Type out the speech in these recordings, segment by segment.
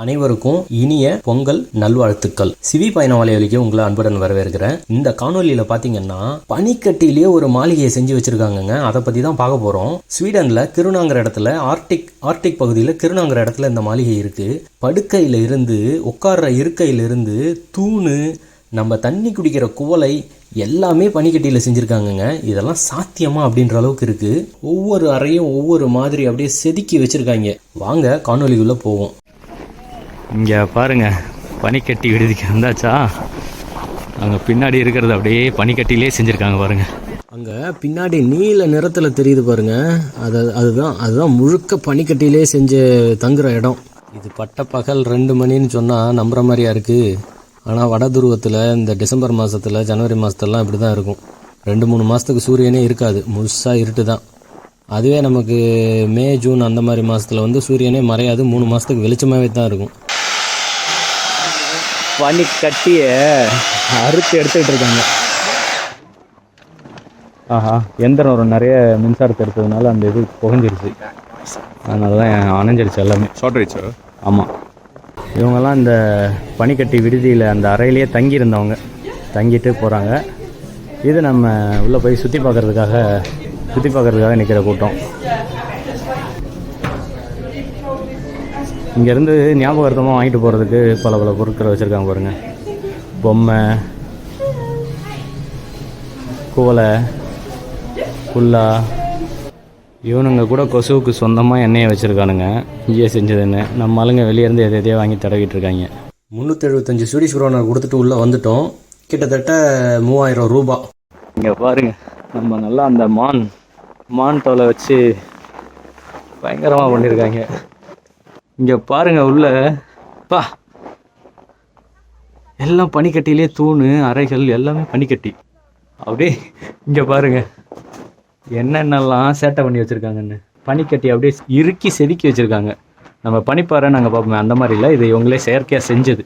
அனைவருக்கும் இனிய பொங்கல் நல்வாழ்த்துக்கள். சிவி பயண வலையொலிக்கு உங்களை அன்புடன் வரவேற்கிறேன். இந்த காணொலியில பாத்தீங்கன்னா பனிக்கட்டிலேயே ஒரு மாளிகையை செஞ்சு வச்சிருக்காங்க. அதை பத்தி தான் பார்க்க போறோம். ஸ்வீடன்ல கிருணாங்கிற இடத்துல ஆர்டிக் பகுதியில் கிருணாங்கிற இடத்துல இந்த மாளிகை இருக்கு. படுக்கையில இருந்து உட்கார்ற இருக்கையில இருந்து தூணு, நம்ம தண்ணி குடிக்கிற குவளை எல்லாமே பனிக்கட்டியில செஞ்சிருக்காங்க. இதெல்லாம் சாத்தியமா அப்படின்ற அளவுக்கு இருக்கு. ஒவ்வொரு அறையும் ஒவ்வொரு மாதிரி அப்படியே செதுக்கி வச்சிருக்காங்க. வாங்க காணொலிக்குள்ள போவோம். இங்கே பாருங்கள், பனிக்கட்டி விடுதிக்கு வந்தாச்சா. அங்கே பின்னாடி இருக்கிறது அப்படியே பனிக்கட்டிலே செஞ்சுருக்காங்க பாருங்கள். அங்கே பின்னாடி நீல நிறத்தில் தெரியுது பாருங்கள். அதுதான் முழுக்க பனிக்கட்டிலே செஞ்ச தங்குற இடம். இது பட்ட பகல் 2 மணின்னு சொன்னால் நம்புற மாதிரியா இருக்குது. ஆனால் வட துருவத்தில் இந்த டிசம்பர் மாதத்தில் ஜனவரி மாதத்துலலாம் இப்படி தான் இருக்கும். 2-3 மாதத்துக்கு சூரியனே இருக்காது, முழுசாக இருட்டு தான். அதுவே நமக்கு மே ஜூன் அந்த மாதிரி மாதத்தில் வந்து சூரியனே மறையாது, 3 மாதத்துக்கு வெளிச்சமாகவே தான் இருக்கும். பனி கட்டியை அறுத்து எடுத்துக்கிட்டு இருக்காங்க. ஆஹா, எந்திரம் ஒரு நிறைய மின்சாரத்தை எடுத்ததுனால அந்த இது புகஞ்சிருச்சு. அதனால தான் அணைஞ்சிருச்சு எல்லாமே. ஷார்ட் ஆயிடுச்சு. ஆமாம், இவங்கெல்லாம் இந்த பனிக்கட்டி விடுதியில் அந்த அறையிலேயே தங்கியிருந்தவங்க, தங்கிட்டு போகிறாங்க. இது நம்ம உள்ளே போய் சுற்றி பார்க்குறதுக்காக நிற்கிற கூட்டம். இங்கேருந்து ஞாபகார்த்தமாக வாங்கிட்டு போகிறதுக்கு பல பொருட்களை வச்சுருக்காங்க பாருங்கள். பொம்மை, குவளை, புல்லா. இவனுங்க கூட கொசுவுக்கு சொந்தமாக எண்ணெயை வச்சுருக்கானுங்க, இங்கேயே செஞ்சதுன்னு. நம்ம ஆளுங்க வெளியேருந்து எதையோ வாங்கி தடவிட்டு இருக்காங்க. 375 ஸ்வீடிஷ் குரோனர் கொடுத்துட்டு உள்ளே வந்துட்டோம். கிட்டத்தட்ட 3000 ரூபா. இங்கே பாருங்கள், நம்ம நல்லா அந்த மான் தோலை வச்சு பயங்கரமாக பண்ணியிருக்காங்க. இங்கே பாருங்கள், உள்ள எல்லாம் பனிக்கட்டிலே தூணு, அறைகள் எல்லாமே பனிக்கட்டி. அப்படியே இங்கே பாருங்கள் என்னென்னலாம் சேட்டை பண்ணி வச்சுருக்காங்கன்னு. பனிக்கட்டி அப்படியே இறுக்கி செதுக்கி வச்சுருக்காங்க. நம்ம பனிப்பாறை நாங்கள் பார்ப்போமே அந்த மாதிரி இல்லை, இது இவங்களே செயற்கையாக செஞ்சது.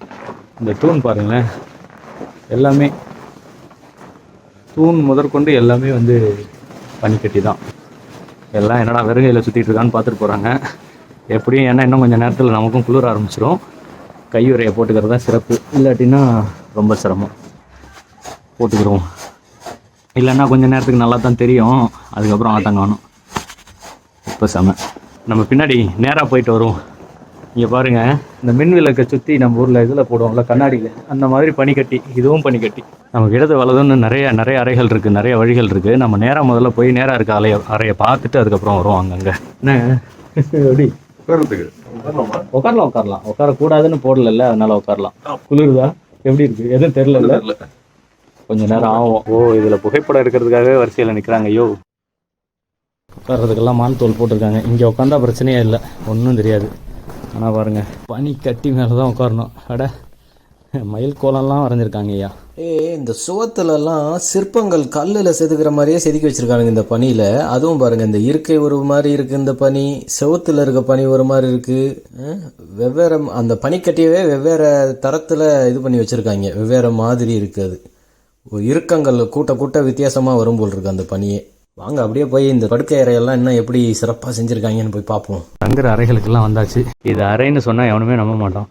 இந்த தூண் பாருங்களேன், எல்லாமே தூண் முதற்கொண்டு எல்லாமே வந்து பனிக்கட்டி தான். எல்லாம் என்னடா வெறுங்கையில் சுற்றிட்டு இருக்கான்னு பார்த்துட்டு போகிறாங்க. எப்படியும் ஏன்னா இன்னும் கொஞ்சம் நேரத்தில் நமக்கும் குளிர ஆரம்பிச்சிடும். கையுறையை போட்டுக்கிறது தான் சிறப்பு, இல்லாட்டின்னா ரொம்ப சிரமம். போட்டுக்கிறோம், இல்லைன்னா கொஞ்சம் நேரத்துக்கு நல்லா தான் தெரியும், அதுக்கப்புறம் ஆட்டம் காணும். இப்போ செம. நம்ம பின்னாடி நேராக போயிட்டு வருவோம். இங்கே பாருங்கள், இந்த மின் விளக்கை சுற்றி நம்ம ஊரில் இதில் போடுவோம்ல கண்ணாடியில், அந்த மாதிரி பனிக்கட்டி. இதுவும் பனிக்கட்டி. நமக்கு இடது வலதுன்னு நிறைய அறைகள் இருக்குது, நிறைய வழிகள் இருக்குது. நம்ம நேராக முதல்ல போய் நேராக இருக்க அறையை பார்த்துட்டு அதுக்கப்புறம் வருவோம். அங்கங்கே என்ன எப்படி உட்காரலாம். உட்காரக்கூடாதுன்னு போடல, அதனால உட்காரலாம். குளிருதா எப்படி இருக்கு எதுவும் தெரியல. கொஞ்சம் நேரம் ஆகும். இதில் புகைப்படம் எடுக்கிறதுக்காகவே வரிசையில் நிற்கிறாங்க. ஐயோ, உட்கார்றதுக்கெல்லாம் மான் தோல் போட்டிருக்காங்க. இங்கே உட்காந்தா பிரச்சனையே இல்லை, ஒன்றும் தெரியாது. ஆனால் பாருங்கள், பனி கட்டி மேலே தான் உட்காரணும். மயில் கோலம்லாம் வரைஞ்சிருக்காங்க. ஐயா, இந்த சுவத்துலலாம் சிற்பங்கள் கல்லில் செதுக்கிற மாதிரியே செதுக்கி வச்சிருக்காங்க இந்த பனியில். அதுவும் பாருங்க, இந்த இருக்கை ஒரு மாதிரி இருக்கு, இந்த பனி செவத்துல இருக்க பனி ஒரு மாதிரி இருக்கு. வெவ்வேறு அந்த பனிக்கட்டியவே வெவ்வேறு தரத்தில் இது பண்ணி வச்சிருக்காங்க, வெவ்வேறு மாதிரி இருக்கு. அது இறுக்கங்கள் கூட்ட வித்தியாசமாக வரும் போல் இருக்கு அந்த பனியே. வாங்க அப்படியே போய் இந்த படுக்கை அறையெல்லாம் இன்னும் எப்படி சிறப்பாக செஞ்சுருக்காங்கன்னு போய் பார்ப்போம். தங்குற அறைகளுக்கெல்லாம் வந்தாச்சு. இது அறைன்னு சொன்னால் எவனுமே நம்ப மாட்டான்.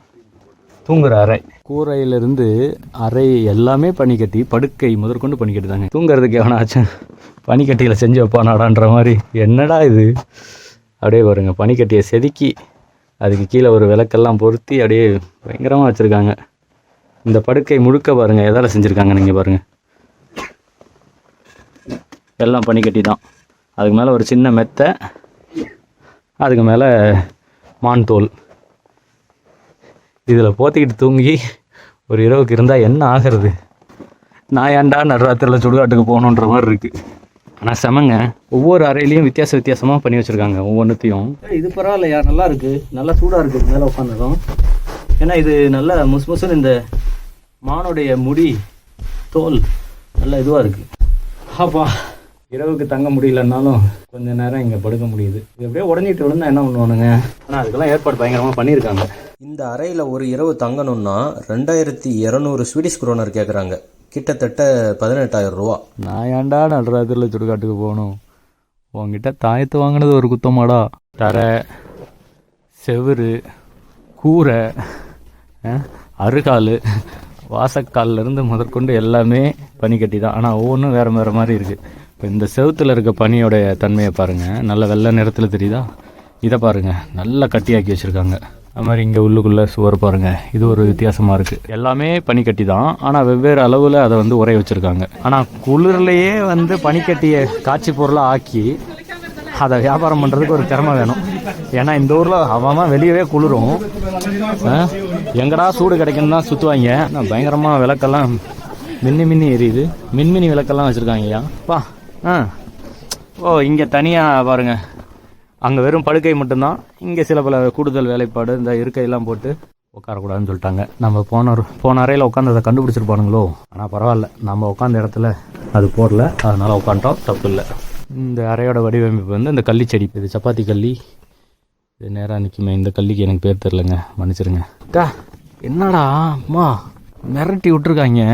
தூங்குற அறை, கூரையிலிருந்து அறை எல்லாமே பனிக்கட்டி. படுக்கை முதற்கொண்டு பனிக்கட்டி தாங்க. தூங்குறதுக்கு எவனாச்சும் பனிக்கட்டியில் செஞ்சு வைப்பானாடான்ற மாதிரி. என்னடா இது, அப்படியே பாருங்க, பனிக்கட்டியை செதுக்கி அதுக்கு கீழே ஒரு விளக்கெல்லாம் பொருத்தி அப்படியே பயங்கரமாக வச்சுருக்காங்க. இந்த படுக்கை முழுக்க பாருங்கள் எதால் செஞ்சுருக்காங்க நீங்கள் பாருங்கள். எல்லாம் பனிக்கட்டி தான். அதுக்கு மேலே ஒரு சின்ன மெத்தை, அதுக்கு மேலே மான் தோல். இதில் போத்திக்கிட்டு தூங்கி ஒரு இரவுக்கு இருந்தால் என்ன ஆகிறது? நான் ஏன்டா நடுராத்திரியில் சுடுகாட்டுக்கு போகணுன்ற மாதிரி இருக்குது. ஆனால் செமங்க, ஒவ்வொரு அறையிலையும் வித்தியாசமாக பண்ணி வச்சுருக்காங்க ஒவ்வொன்றுத்தையும். இது பரவாயில்லையா, நல்லா இருக்குது, நல்லா சூடாக இருக்குது மேலே உட்காந்துடும். ஏன்னா இது நல்லா முசுன்னு இந்த மானுடைய முடி தோல் நல்லா இதுவாக இருக்குது. அப்பா, இரவுக்கு தங்க முடியலன்னாலும் கொஞ்சம் நேரம் இங்கே படுக்க முடியுது. இது எப்படியே உடஞ்சிட்டு விழுந்தா என்ன பண்ணுவானுங்க. ஆனால் அதுக்கெல்லாம் ஏற்பாடு பயங்கரமாக பண்ணியிருக்காங்க. இந்த அறையில் ஒரு இரவு தங்கணும்னா 2200 ஸ்வீடிஷ் குரோனர் கேட்குறாங்க. கிட்டத்தட்ட 18,000 ரூபா. நான் ஏன்டா நடுராத்திரியில் சுடுகாட்டுக்கு போகணும்? உங்ககிட்ட தாயத்து வாங்கினது ஒரு குத்தமாடா. தரை, செவுரு, கூரை, அருகால், வாசக்கால்லேருந்து முதற்கொண்டு எல்லாமே பனிக்கட்டி தான். ஆனால் ஒவ்வொன்றும் வேறு வேறு மாதிரி இருக்குது. இப்போ இந்த செவுத்தில் இருக்க பனியோடைய தன்மையை பாருங்கள், நல்ல வெள்ளை நிறத்தில் தெரியுதா? இதை பாருங்கள், நல்லா கட்டியாக்கி வச்சுருக்காங்க. அது மாதிரி இங்கே உள்ளுக்குள்ளே சுவர் பாருங்கள், இது ஒரு வித்தியாசமாக இருக்குது. எல்லாமே பனிக்கட்டி தான், ஆனால் வெவ்வேறு அளவில் அதை வந்து உரைய வச்சுருக்காங்க. ஆனால் குளிர்லையே வந்து பனிக்கட்டியை காட்சி பொருளாக ஆக்கி அதை வியாபாரம் பண்ணுறதுக்கு ஒரு திறமை வேணும். ஏன்னா இந்த ஊரில் அவன் வெளியவே குளிரும், எங்கடா சூடு கிடைக்குன்னு தான் சுற்றுவாங்க. நான் பயங்கரமாக விளக்கெல்லாம் மின்னி எரியுது, மின்மினி விளக்கெல்லாம் வச்சுருக்காங்கய்யா. ஓ இங்கே தனியாக பாருங்கள், அங்கே வெறும் படுக்கை மட்டும்தான். இங்கே சில பல கூடுதல் வேலைப்பாடு, இந்த இருக்கையெல்லாம் போட்டு உட்காரக்கூடாதுன்னு சொல்லிட்டாங்க. நம்ம போன அறையில் உட்காந்து அதை கண்டுபிடிச்சிருப்பானுங்களோ. ஆனால் பரவாயில்ல, நம்ம உட்காந்த இடத்துல அது போடல, அதனால் உட்காந்துட்டோம், தப்பு இல்லை. இந்த அறையோட வடிவமைப்பு வந்து இந்த கள்ளி செடி, இது சப்பாத்தி கள்ளி, இது நேராக நிற்குமே. இந்த கல்லிக்கு எனக்கு பேர் தெரிலங்க, மன்னிச்சிருங்க. என்னடா அம்மா மிரட்டி விட்டுருக்காங்க.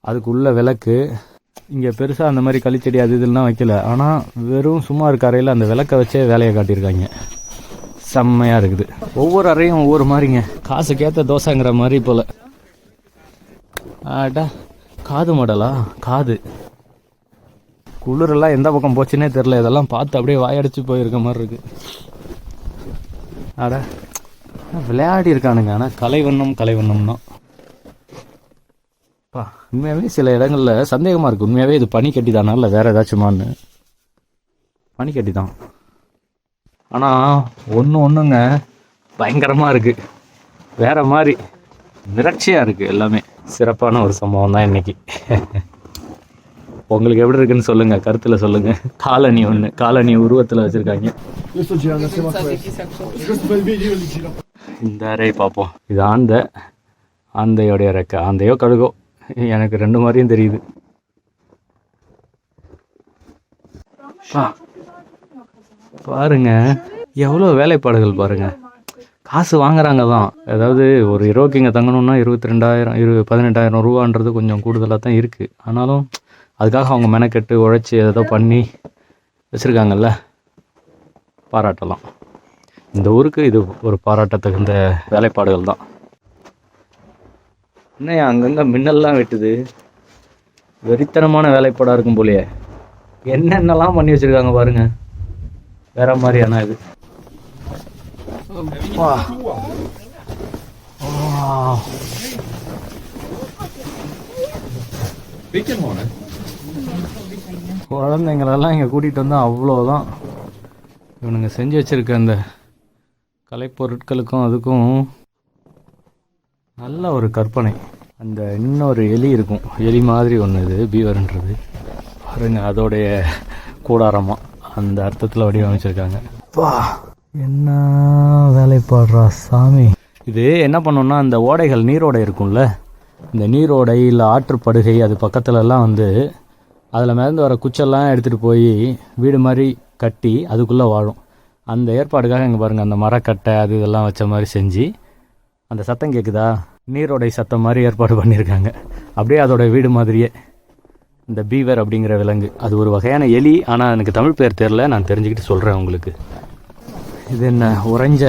அதுக்குள்ள விளக்கு இங்கே பெருசாக அந்த மாதிரி களிச்செடி அது இதெல்லாம் வைக்கல, ஆனால் வெறும் சும்மா இருக்க அறையில் அந்த விளக்கை வச்சே வேலையை காட்டியிருக்காங்க. செம்மையாக இருக்குது. ஒவ்வொரு அறையும் ஒவ்வொரு மாதிரிங்க, காசுக்கேற்ற தோசைங்கிற மாதிரி போல். ஆட்டா காது மாடலா, காது குளிரெல்லாம் எந்த பக்கம் போச்சுன்னே தெரில. இதெல்லாம் பார்த்து அப்படியே வாயடிச்சு போயிருக்க மாதிரி இருக்கு. ஆடா விளையாடி இருக்கானுங்க. ஆனால் கலைவண்ணம் தான். உண்மையாகவே சில இடங்களில் சந்தேகமாக இருக்குது, உண்மையாகவே இது பனிக்கட்டி தானா இல்லை வேறு ஏதாச்சுமான்னு. பனிக்கட்டி தான், ஆனால் ஒன்றுங்க பயங்கரமாக இருக்குது, வேறு மாதிரி மிரட்சியாக இருக்குது. எல்லாமே சிறப்பான ஒரு சம்பவம் தான் இன்றைக்கி. உங்களுக்கு எப்படி இருக்குன்னு சொல்லுங்கள், கருத்தில் சொல்லுங்கள். காலனி உருவத்தில் வச்சுருக்காங்க. இந்த அறை பார்ப்போம். இது ஆந்தையோடைய ரெக்கை, ஆந்தையோ கழுகோ, எனக்கு ரெண்டு மாதிரியும் தெரியுது. பாருங்க எவ்வளோ வேலைப்பாடுகள் பாருங்க. காசு வாங்குறாங்க தான். அதாவது ஒரு இரவுக்கு இங்கே தங்கணும்னா 22,000 18,000 ரூபான்றது கொஞ்சம் கூடுதலாக தான் இருக்குது. ஆனாலும் அதுக்காக அவங்க மெனக்கெட்டு உழைச்சி ஏதோ பண்ணி வச்சுருக்காங்கல்ல, பாராட்டலாம். இந்த ஊருக்கு இது ஒரு பாராட்டத்தகுந்த வேலைப்பாடுகள் தான். என்ன அங்கங்கே மின்னல்லாம் வெட்டுது, வெறித்தனமான வேலைப்பாடாக இருக்கும் போலையே. என்னென்னலாம் பண்ணி வச்சுருக்காங்க பாருங்க, வேற மாதிரியான இது. குழந்தைங்களெல்லாம் இங்கே கூட்டிகிட்டு வந்தால் அவ்வளோதான். இவனுங்க செஞ்சு வச்சுருக்க அந்த கலைப்பொருட்களுக்கும் அதுக்கும் நல்ல ஒரு கற்பனை. அந்த இன்னொரு எலி இருக்கும், எலி மாதிரி ஒன்று, இது பீவர்ன்றது பாருங்க, அதோடைய கூடாரமாக அந்த அர்த்தத்தில் வடிவமைச்சிருக்காங்க. என்ன வேலைப்பாடுறா சாமி. இது என்ன பண்ணோம்னா, அந்த ஓடைகள், நீரோடை இருக்கும்ல, இந்த நீரோடை இல்லை ஆற்றுப்படுகை, அது பக்கத்துலலாம் வந்து அதில் மிதந்து வர குச்செல்லாம் எடுத்துகிட்டு போய் வீடு மாதிரி கட்டி அதுக்குள்ளே வாழும். அந்த ஏற்பாடுக்காக இங்கே பாருங்கள், அந்த மரக்கட்டை அது இதெல்லாம் வச்ச மாதிரி செஞ்சு, அந்த சத்தம் கேட்குதா, நீரோடை சத்தம் மாதிரி ஏற்பாடு பண்ணியிருக்காங்க. அப்படியே அதோட வீடு மாதிரியே. இந்த பீவர் அப்படிங்கிற விலங்கு, அது ஒரு வகையான எலி, ஆனால் எனக்கு தமிழ் பேர் தெரில, நான் தெரிஞ்சுக்கிட்டு சொல்கிறேன் உங்களுக்கு. இது என்ன உறைஞ்ச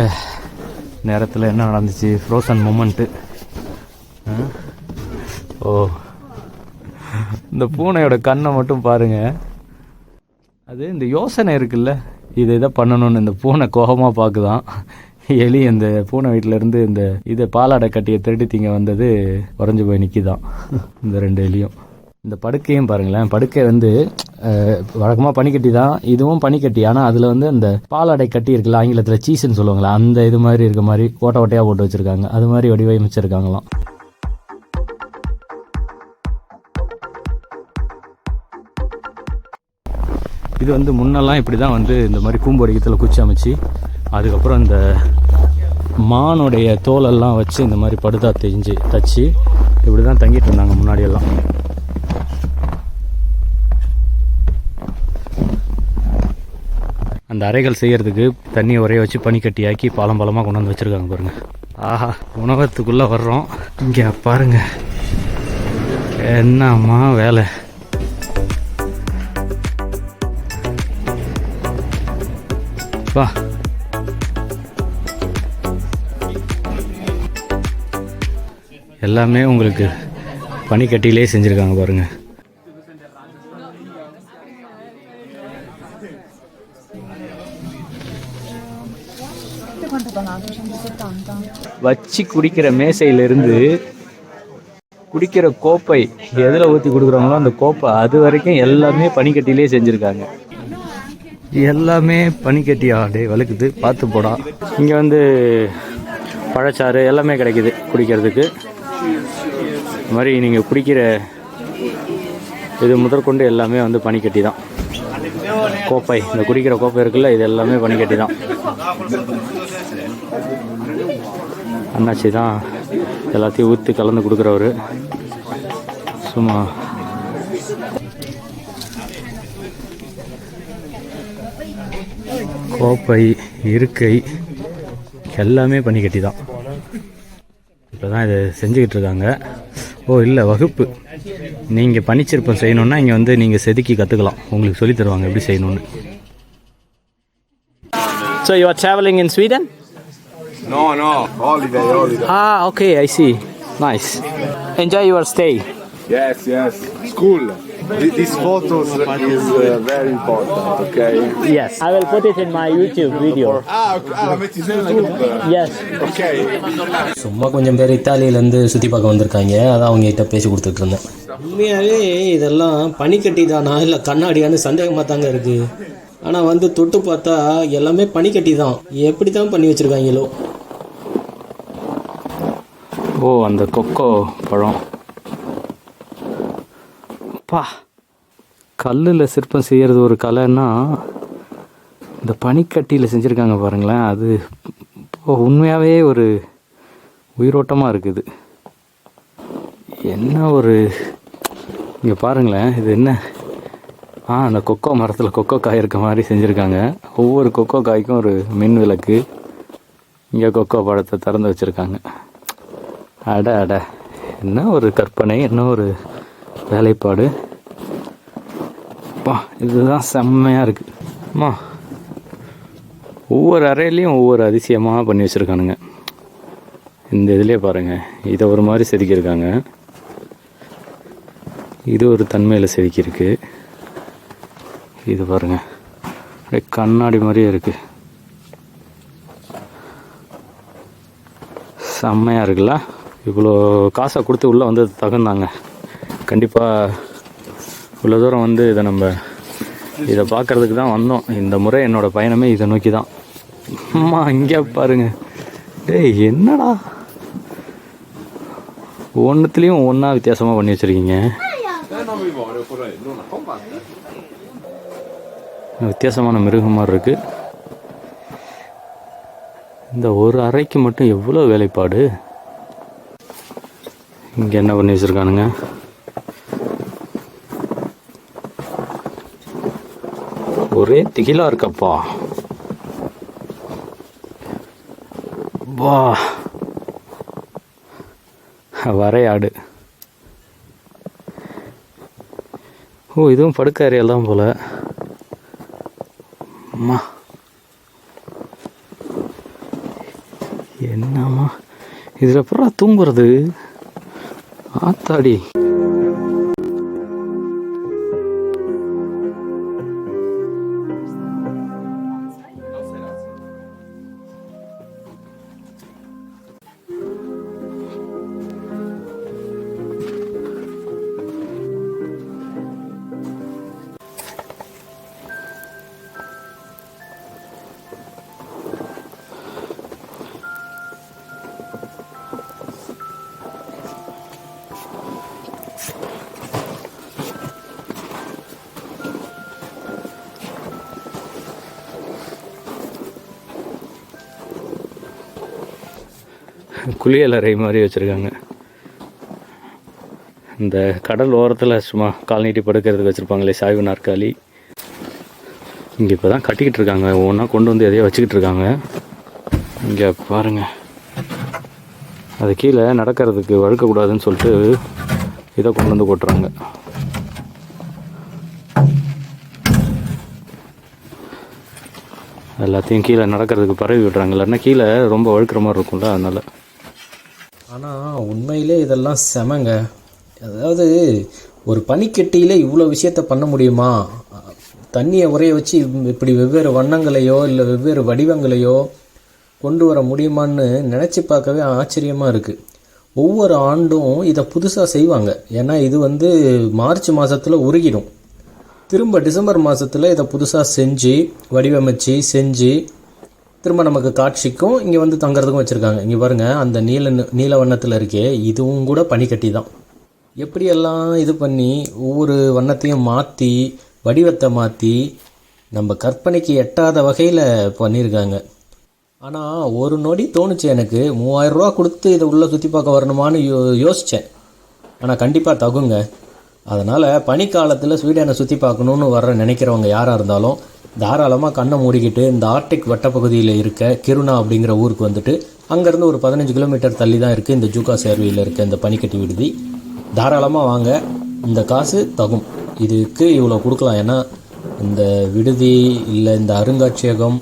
நேரத்தில் என்ன நடந்துச்சு, ஃப்ரோசன் மூமெண்ட்டு. ஓ இந்த பூனையோட கண்ணை மட்டும் பாருங்கள். அது இந்த யோசனை இருக்குல்ல, இதை பண்ணணும்னு இந்த பூனை கோபமாக பார்க்குதான். எலி அந்த பூனை வீட்டிலேருந்து இந்த இதை பாலாடை கட்டியை திருடி திங்க வந்தது உறைஞ்சி போய் நிற்கிதான் இந்த ரெண்டு எலியும். இந்த படுக்கையும் பாருங்களேன், படுக்கை வந்து வழக்கமாக பனிக்கட்டி தான், இதுவும் பனிக்கட்டி. ஆனால் அதில் வந்து அந்த பாலாடை கட்டி இருக்குல்ல, ஆங்கிலத்தில் சீஸ்ன்னு சொல்லுவாங்களா, அந்த இது மாதிரி இருக்க மாதிரி ஓட்டையாக போட்டு வச்சுருக்காங்க. அது மாதிரி வடிவமைச்சிருக்காங்களாம். இது வந்து முன்னெல்லாம் இப்படி தான் வந்து இந்த மாதிரி கூம்படிக்கத்தில் குச்சி அமைச்சு, அதுக்கப்புறம் இந்த மானுடைய தோலெல்லாம் வச்சு இந்த மாதிரி படுதா தச்சு இப்படி தான் தங்கிட்டு இருந்தாங்க முன்னாடியெல்லாம். அந்த அறைகள் செய்கிறதுக்கு தண்ணியை உரைய வச்சு பனிக்கட்டியாக்கி பாலமாக கொண்டு வந்து வச்சுருக்காங்க பாருங்கள். ஆஹா, உணவகத்துக்குள்ளே வர்றோம். இங்கே பாருங்க என்னம்மா வேலை. வா எல்லாமே உங்களுக்கு பனிக்கட்டியிலே செஞ்சுருக்காங்க பாருங்கள். வச்சு குடிக்கிற மேசையிலிருந்து குடிக்கிற கோப்பை எதில் ஊற்றி கொடுக்குறாங்களோ அந்த கோப்பை அது வரைக்கும் எல்லாமே பனிக்கட்டியிலே செஞ்சுருக்காங்க. எல்லாமே பனிக்கட்டியா டே வழுக்குது, பார்த்து போடா. இங்கே வந்து பழச்சாறு எல்லாமே கிடைக்குது குடிக்கிறதுக்கு. இது மாதிரி நீங்கள் குடிக்கிற இது முதற்கொண்டு எல்லாமே வந்து பனிக்கட்டி தான். கோப்பை, இந்த குடிக்கிற கோப்பை இருக்குல்ல, இது எல்லாமே பனிக்கட்டி தான். அண்ணாச்சி தான் எல்லாத்தையும் ஊற்றி கலந்து கொடுக்குறவர். சும்மா கோப்பை, இருக்கை எல்லாமே பனிக்கட்டி தான். இப்போ தான் இதை செஞ்சுக்கிட்டு இருக்காங்க. ஓ இல்லை, வகுப்பு. நீங்கள் பனிச்சிற்பம் செய்யணுன்னா இங்கே வந்து நீங்கள் செதுக்கி கற்றுக்கலாம். உங்களுக்கு சொல்லித் தருவாங்க எப்படி செய்யணும்னு. So you are traveling in Sweden? No, holiday. Ah, okay, I see. Nice. Enjoy your stay. Yes. School. These photos is very important, okay? Yes, I will put it in my YouTube video. Metti su YouTube? Yes. Okay. சும்மா கொஞ்சம் பேர் இத்தாலியிலேருந்து சுற்றி பார்க்க வந்திருக்காங்க. அதான் அவங்ககிட்ட பேசி கொடுத்துட்டு இருந்தேன். உண்மையாகவே இதெல்லாம் பனிக்கட்டி தானா இல்லை கண்ணாடியான்னு சந்தேகமாக தாங்க இருக்குது. ஆனால் வந்து தொட்டு பார்த்தா எல்லாமே பனிக்கட்டி தான். எப்படி தான் பண்ணி வச்சுருக்காங்களோ. ஓ, அந்த கொக்கோ பழம். பா, கல்லில் சிற்பம் செய்கிறது ஒரு கலைன்னா இந்த பனிக்கட்டியில் செஞ்சுருக்காங்க பாருங்களேன். அது உண்மையாகவே ஒரு உயிரோட்டமாக இருக்குது. என்ன ஒரு, இங்கே பாருங்களேன், இது என்ன, அந்த கொக்கோ மரத்தில் கொக்கோ காய் இருக்க மாதிரி செஞ்சுருக்காங்க. ஒவ்வொரு கொக்கோ காய்க்கும் ஒரு மின் விளக்கு. இங்கே கொக்கோ பழத்தை திறந்து வச்சுருக்காங்க. அட என்ன ஒரு கற்பனை, என்ன ஒரு வேலைப்பாடு. இதுதான் செம்மையாக இருக்குது. ஒவ்வொரு அறையிலையும் ஒவ்வொரு அதிசயமாக பண்ணி வச்சுருக்கானுங்க. இந்த இதுலேயே பாருங்கள், இதை ஒரு மாதிரி செதுக்கியிருக்காங்க. இது ஒரு தன்மையில் செதுக்கியிருக்கு. இது பாருங்கள், அப்படியே கண்ணாடி மாதிரியே இருக்குது. செம்மையாக இருக்குல்ல. இவ்வளோ காசை கொடுத்து உள்ளே வந்து தகுந்தாங்க. கண்டிப்பாக இவ்வளோ தூரம் வந்து இதை பார்க்குறதுக்கு தான் வந்தோம். இந்த முறை என்னோடய பயணமே இதை நோக்கி தான். இங்கே பாருங்க, டேய் என்னடா ஒன்றுத்துலேயும் ஒன்றா வித்தியாசமாக பண்ணி வச்சுருக்கீங்க. வித்தியாசமான மிருகம் மாதிரி இருக்குது. இந்த ஒரு அறைக்கு மட்டும் எவ்வளோ வேலைப்பாடு. இங்கே என்ன பண்ணி வச்சுருக்கானுங்க. ஒரே திகிலாக இருக்கப்பா. வா, வரையாடு. ஓ, இதுவும் படுக்க அறையெல்லாம் போல. அம்மா என்னம்மா இதில் அப்புறம் தூங்குறது. ஆத்தாடி. குளியலறை மாதிரி வச்சுருக்காங்க. இந்த கடல் ஓரத்தில் சும்மா கால் நீட்டி படுக்கிறதுக்கு வச்சுருப்பாங்களே சாய்வு நாற்காலி. இங்கே இப்போ தான் கட்டிக்கிட்டு இருக்காங்க. ஒவ்வொன்றா கொண்டு வந்து எதையோ வச்சுக்கிட்டு இருக்காங்க. இங்கே பாருங்கள், அது கீழே நடக்கிறதுக்கு வழுக்கக்கூடாதுன்னு சொல்லிட்டு இதை கொண்டு வந்து போட்டுறாங்க. எல்லாத்தையும் கீழே நடக்கிறதுக்கு பரவி விடுறாங்க. இல்லைன்னா கீழே ரொம்ப வழுக்கிற மாதிரி இருக்கும்ல, அதனால். ஆனால் உண்மையிலே இதெல்லாம் செமங்க. அதாவது ஒரு பனிக்கட்டியில் இவ்வளோ விஷயத்த பண்ண முடியுமா? தண்ணியை உரைய வச்சு இப்படி வெவ்வேறு வண்ணங்களையோ இல்லை வெவ்வேறு வடிவங்களையோ கொண்டு வர முடியுமான்னு நினச்சி பார்க்கவே ஆச்சரியமாக இருக்குது. ஒவ்வொரு ஆண்டும் இதை புதுசாக செய்வாங்க. ஏன்னா இது வந்து மார்ச் மாதத்தில் உருகிடும். திரும்ப டிசம்பர் மாதத்தில் இதை புதுசாக செஞ்சு வடிவமைச்சு செஞ்சு திரும்ப நமக்கு காட்சிக்கும் இங்கே வந்து தங்குறதுக்கும் வச்சுருக்காங்க. இங்கே பாருங்கள், அந்த நீல வண்ணத்தில் இருக்கே, இதுவும் கூட பனிக்கட்டி தான். எப்படியெல்லாம் இது பண்ணி ஒவ்வொரு வண்ணத்தையும் மாற்றி வடிவத்தை மாற்றி நம்ம கற்பனைக்கு எட்டாத வகையில் பண்ணியிருக்காங்க. ஆனால் ஒரு நொடி தோணுச்சு எனக்கு, 3000 ரூபா கொடுத்து இதை உள்ளே சுற்றி பார்க்க வரணுமான்னு யோசித்தேன். ஆனால் கண்டிப்பாக தகுங்க. அதனால் பனிக்காலத்தில் ஸ்வீடனை சுற்றி பார்க்கணுன்னு நினைக்கிறவங்க யாராக இருந்தாலும் தாராளமாக கண்ணை மூடிக்கிட்டு இந்த ஆர்டிக் வட்டப்பகுதியில் இருக்க கிருணா அப்படிங்கிற ஊருக்கு வந்துட்டு அங்கேருந்து ஒரு 15 கிலோமீட்டர் தள்ளி தான் இருக்குது இந்த ஜூகா சேர்வையில் இருக்க இந்த பனிக்கட்டி விடுதி. தாராளமாக வாங்க, இந்த காசு தகும். இதுக்கு இவ்வளோ கொடுக்கலாம். ஏன்னா இந்த விடுதி இல்லை இந்த அருங்காட்சியகம்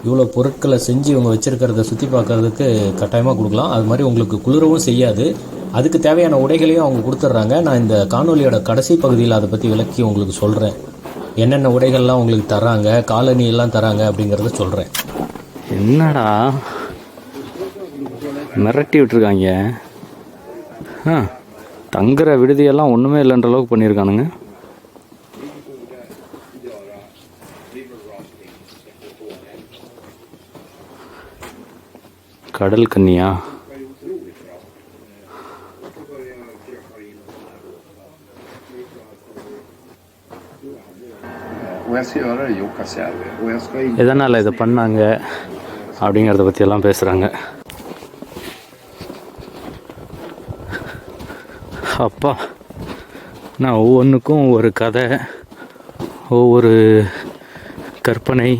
இவ்வளோ பொருட்களை செஞ்சு இவங்க வச்சுருக்கிறத சுற்றி பார்க்குறதுக்கு கட்டாயமாக கொடுக்கலாம். அது மாதிரி உங்களுக்கு குளிரவும் செய்யாது. அதுக்கு தேவையான உடைகளையும் அவங்க கொடுத்துட்றாங்க. நான் இந்த காணொலியோட கடைசி பகுதியில் அதை பற்றி விளக்கி உங்களுக்கு சொல்கிறேன். என்னென்ன உடைகள்லாம் உங்களுக்கு தராங்க, காலணி எல்லாம் தராங்க அப்படிங்கிறத சொல்கிறேன். என்னடா மிரட்டி விட்டுருக்காங்க. தங்குற விடுதியெல்லாம் ஒன்றுமே இல்லைன்ற அளவுக்கு பண்ணியிருக்கானுங்க. கடல் கன்னியா? எதனால் இதை பண்ணாங்க அப்படிங்கிறத பற்றியெல்லாம் பேசுகிறாங்க. அப்பா, நான் ஒவ்வொன்றுக்கும் ஒவ்வொரு கதை, ஒவ்வொரு கற்பனை,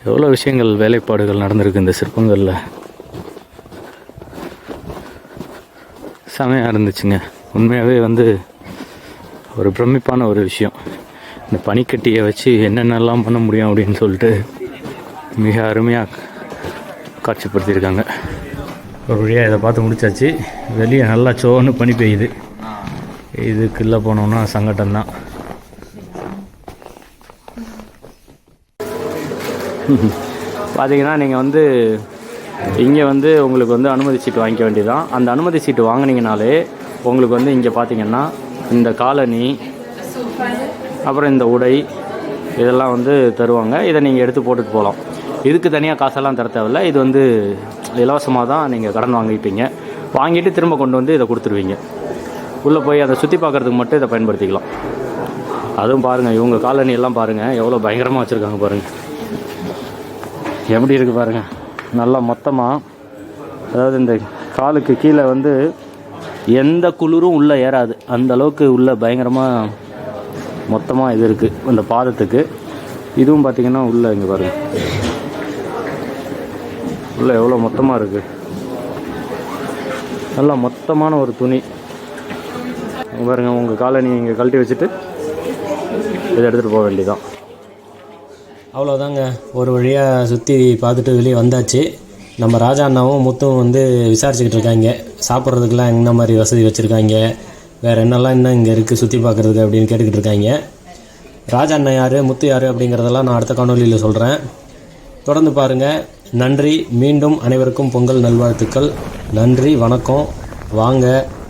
எவ்வளோ விஷயங்கள் வேலைப்பாடுகள் நடந்திருக்கு இந்த சிற்பங்களில். செமையாக இருந்துச்சுங்க. உண்மையாகவே வந்து ஒரு பிரமிப்பான ஒரு விஷயம். இந்த பனிக்கட்டியை வச்சு என்னென்னலாம் பண்ண முடியும் அப்படின்னு சொல்லிட்டு மிக அருமையாக காட்சிப்படுத்தியிருக்காங்க. ஒரு வழியாக இதை பார்த்து முடிச்சாச்சு. வெளியே நல்லா சோன்னு பனி பெய்யுது. இதுக்குள்ளே போனோம்னா சங்கடம்தான். பார்த்தீங்கன்னா நீங்கள் வந்து இங்கே வந்து உங்களுக்கு வந்து அனுமதி சீட்டு வாங்கிக்க வேண்டியதான். அந்த அனுமதி சீட்டு வாங்கினீங்கனாலே உங்களுக்கு வந்து இங்கே பார்த்தீங்கன்னா இந்த காலனி, அப்புறம் இந்த உடை இதெல்லாம் வந்து தருவாங்க. இதை நீங்கள் எடுத்து போட்டுட்டு போகலாம். இதுக்கு தனியாக காசெல்லாம் தர தேவையில்லை. இது வந்து இலவசமாக தான் நீங்கள் கடன் வாங்கிப்பீங்க. வாங்கிட்டு திரும்ப கொண்டு வந்து இதை கொடுத்துருவீங்க. உள்ளே போய் அதை சுற்றி பார்க்குறதுக்கு மட்டும் இதை பயன்படுத்திக்கலாம். அதுவும் பாருங்கள், இவங்க காலனி எல்லாம் பாருங்கள் எவ்வளோ பயங்கரமாக வச்சுருக்காங்க பாருங்கள். எப்படி இருக்குது பாருங்கள். நல்லா மொத்தமாக, அதாவது இந்த காலுக்கு கீழே வந்து எந்த குளிரும் உள்ளே ஏறாது. அந்த அளவுக்கு உள்ள பயங்கரமாக மொத்தமாக இது இருக்குது அந்த பாதத்துக்கு. இதுவும் பார்த்திங்கன்னா உள்ளே இங்கே பாருங்கள், உள்ளே எவ்வளோ மொத்தமாக இருக்குது. நல்லா மொத்தமான ஒரு துணி பாருங்கள். உங்கள் காலனி இங்கே கழட்டி வச்சுட்டு இதை எடுத்துகிட்டு போக வேண்டியதான். அவ்வளோதாங்க. ஒரு வழியாக சுற்றி பார்த்துட்டு வெளியே வந்தாச்சு. நம்ம ராஜா அண்ணாவும் முத்தும் வந்து விசாரிச்சுக்கிட்டு இருக்காங்க, சாப்பிட்றதுக்கெலாம் என்ன மாதிரி வசதி வச்சுருக்காங்க, வேறு என்னெல்லாம் இன்னும் இங்கே இருக்குது சுற்றி பார்க்குறதுக்கு அப்படின்னு கேட்டுக்கிட்டு இருக்காங்க. ராஜா அண்ணா யார், முத்து யார் அப்படிங்கிறதெல்லாம் நான் அடுத்த காணொலியில் சொல்கிறேன். தொடர்ந்து பாருங்கள். நன்றி. மீண்டும் அனைவருக்கும் பொங்கல் நல்வாழ்த்துக்கள். நன்றி, வணக்கம். வாங்க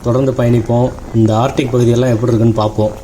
தொடர்ந்து பயணிப்போம். இந்த ஆர்டிக் பகுதியெல்லாம் எப்படி இருக்குன்னு பார்ப்போம்.